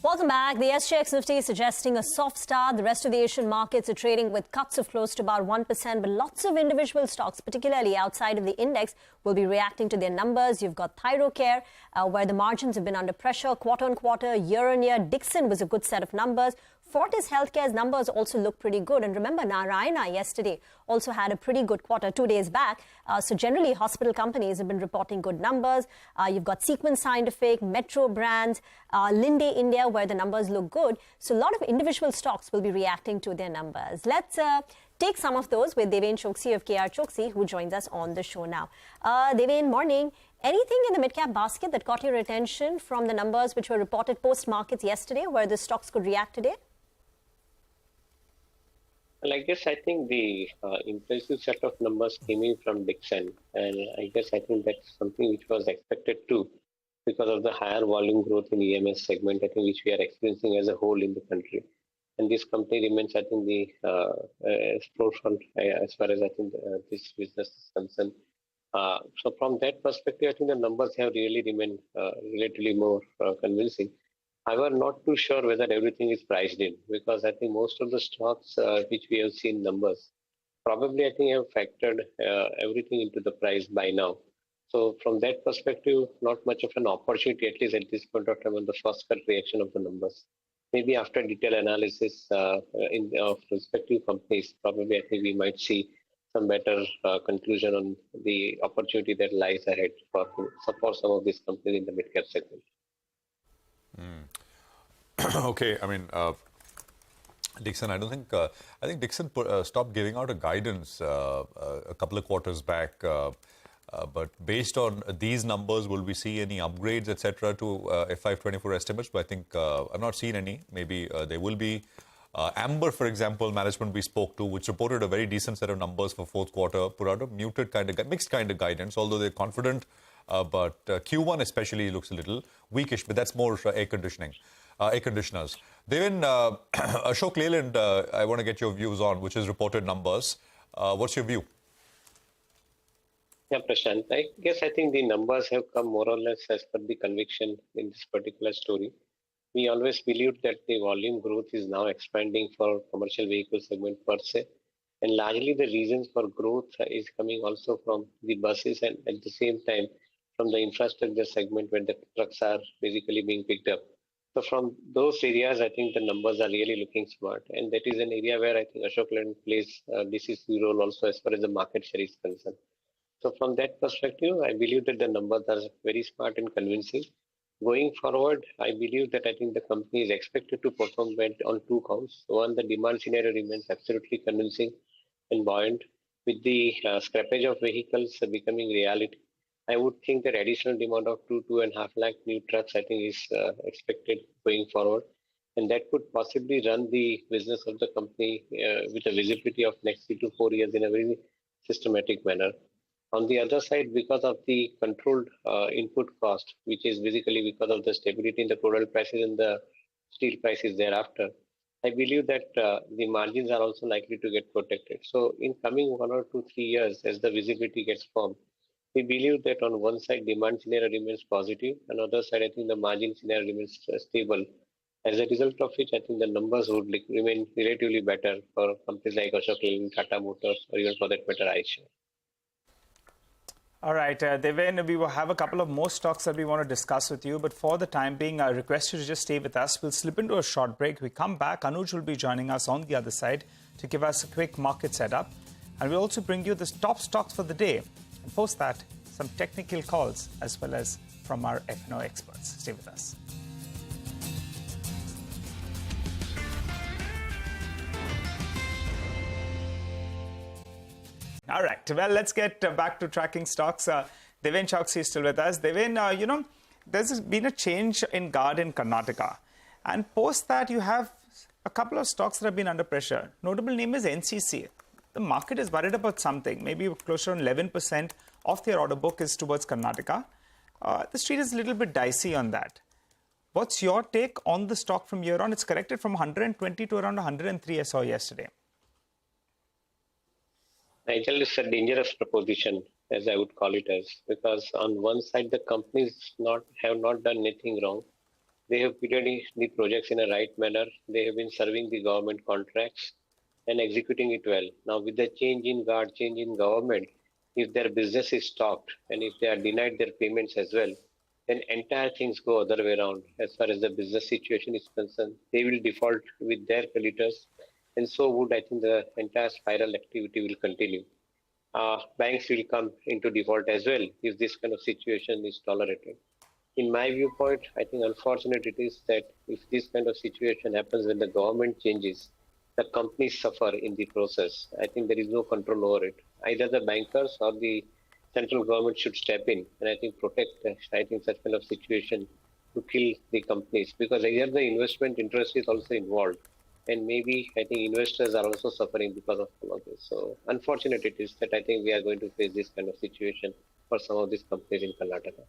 Welcome back. The SGX Nifty is suggesting a soft start. The rest of the Asian markets are trading with cuts of close to about 1%, but lots of individual stocks, particularly outside of the index, will be reacting to their numbers. You've got Thyrocare, where the margins have been under pressure quarter on quarter, year on year. Dixon was a good set of numbers. Fortis Healthcare's numbers also look pretty good. And remember, Narayana yesterday also had a pretty good quarter 2 days back. So generally, hospital companies have been reporting good numbers. You've got Sequence Scientific, Metro Brands, Linde India, where the numbers look good. So a lot of individual stocks will be reacting to their numbers. Let's take some of those with Deven Choksi of KR Choksi, who joins us on the show now. Deven, morning. Anything in the mid-cap basket that caught your attention from the numbers which were reported post-markets yesterday, where the stocks could react today? Well, I think the impressive set of numbers came in from Dixon, and I think that's something which was expected too, because of the higher volume growth in EMS segment, I think, which we are experiencing as a whole in the country. And this company remains, I think, the forefront as far as this business is concerned. So from that perspective, I think the numbers have really remained relatively more convincing. However, not too sure whether everything is priced in, because I think most of the stocks which we have seen numbers, probably I think have factored everything into the price by now. So from that perspective, not much of an opportunity, at least at this point of time, on the first cut reaction of the numbers. Maybe after detailed analysis of respective companies, probably I think we might see some better conclusion on the opportunity that lies ahead for support some of these companies in the mid-cap segment. Okay, I mean, Dixon, I think Dixon stopped giving out a guidance a couple of quarters back. But based on these numbers, will we see any upgrades, etc., to FY24 estimates? But I think I've not seen any. Maybe there will be. Amber, for example, management we spoke to, which reported a very decent set of numbers for fourth quarter, put out a muted mixed kind of guidance, although they're confident. But Q1 especially looks a little weakish, but that's more air conditioners. Then Ashok Leyland, I want to get your views on, which is reported numbers. What's your view? Yeah, Prashant, I think the numbers have come more or less as per the conviction in this particular story. We always believed that the volume growth is now expanding for commercial vehicle segment per se. And largely the reasons for growth is coming also from the buses and at the same time from the infrastructure segment where the trucks are basically being picked up. So from those areas, I think the numbers are really looking smart. And that is an area where I think Ashok Leyland plays a decisive role also as far as the market share is concerned. So from that perspective, I believe that the numbers are very smart and convincing. Going forward, I believe that I think the company is expected to perform well on two counts. One, the demand scenario remains absolutely convincing and buoyant. With the scrappage of vehicles becoming reality, I would think that additional demand of 2.5 lakh new trucks, I think, is expected going forward. And that could possibly run the business of the company with a visibility of next 3 to 4 years in a very systematic manner. On the other side, because of the controlled input cost, which is basically because of the stability in the crude oil prices and the steel prices thereafter, I believe that the margins are also likely to get protected. So in coming 1 or 2, 3 years, as the visibility gets formed, we believe that on one side, demand scenario remains positive. On the other side, I think the margin scenario remains stable. As a result of which, I think the numbers would remain relatively better for companies like Ashok Leyland, Tata Motors, or even for that matter, Eicher. All right, Deven, we will have a couple of more stocks that we want to discuss with you. But for the time being, I request you to just stay with us. We'll slip into a short break. We come back. Anuj will be joining us on the other side to give us a quick market setup. And we'll also bring you the top stocks for the day. And post that, some technical calls as well as from our F&O experts. Stay with us. All right, well, let's get back to tracking stocks. Deven Choksi is still with us. Deven, there's been a change in guard in Karnataka. And post that, you have a couple of stocks that have been under pressure. Notable name is NCC. The market is worried about something. Maybe closer to 11% of their order book is towards Karnataka. The street is a little bit dicey on that. What's your take on the stock from here on? It's corrected from 120 to around 103 I saw yesterday. Nigel, it's a dangerous proposition, as I would call it as, because on one side, the companies have not done anything wrong. They have created the projects in a right manner. They have been serving the government contracts and executing it well. Now, with the change in guard, change in government, if their business is stopped and if they are denied their payments as well, then entire things go other way around as far as the business situation is concerned. They will default with their creditors, and so would I think the entire spiral activity will continue. Banks will come into default as well if this kind of situation is tolerated. In my viewpoint, I think unfortunate it is that if this kind of situation happens when the government changes, the companies suffer in the process. I think there is no control over it. Either the bankers or the central government should step in and I think protect I think such kind of situation to kill the companies, because here the investment interest is also involved, and maybe I think investors are also suffering because of all of this. So unfortunate it is that I think we are going to face this kind of situation for some of these companies in Karnataka.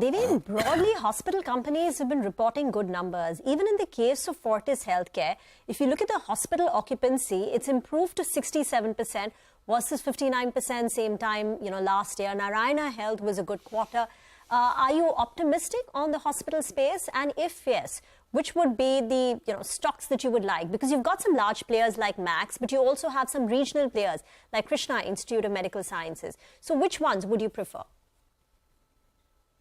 Devin, broadly, hospital companies have been reporting good numbers. Even in the case of Fortis Healthcare, if you look at the hospital occupancy, it's improved to 67% versus 59% same time last year. Narayana Health was a good quarter. Are you optimistic on the hospital space? And if yes, which would be the stocks that you would like? Because you've got some large players like Max, but you also have some regional players like Krishna Institute of Medical Sciences. So which ones would you prefer?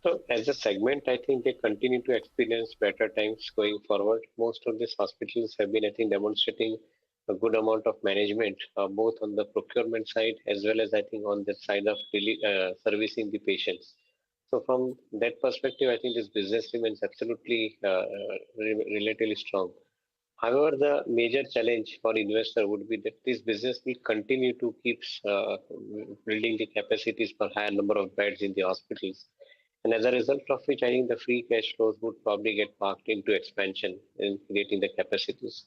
So as a segment, I think they continue to experience better times going forward. Most of these hospitals have been, I think, demonstrating a good amount of management, both on the procurement side as well as I think on the side of servicing the patients. So from that perspective, I think this business remains absolutely relatively strong. However, the major challenge for investor would be that this business will continue to keep building the capacities for higher number of beds in the hospitals. And as a result of which, I think the free cash flows would probably get parked into expansion and creating the capacities.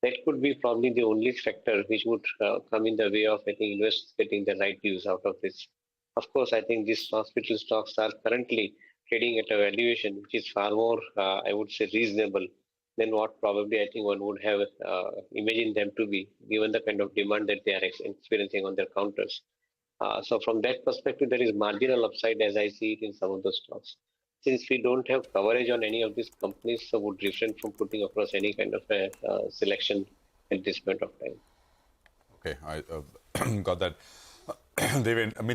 That could be probably the only factor which would come in the way of, I think, investors getting the right use out of this. Of course, I think these hospital stocks are currently trading at a valuation which is far more, I would say, reasonable than what probably I think one would have imagined them to be, given the kind of demand that they are experiencing on their counters. So from that perspective, there is marginal upside as I see it in some of those stocks. Since we don't have coverage on any of these companies, so would refrain from putting across any kind of a selection at this point of time. Okay, I got that. Devin, I mean,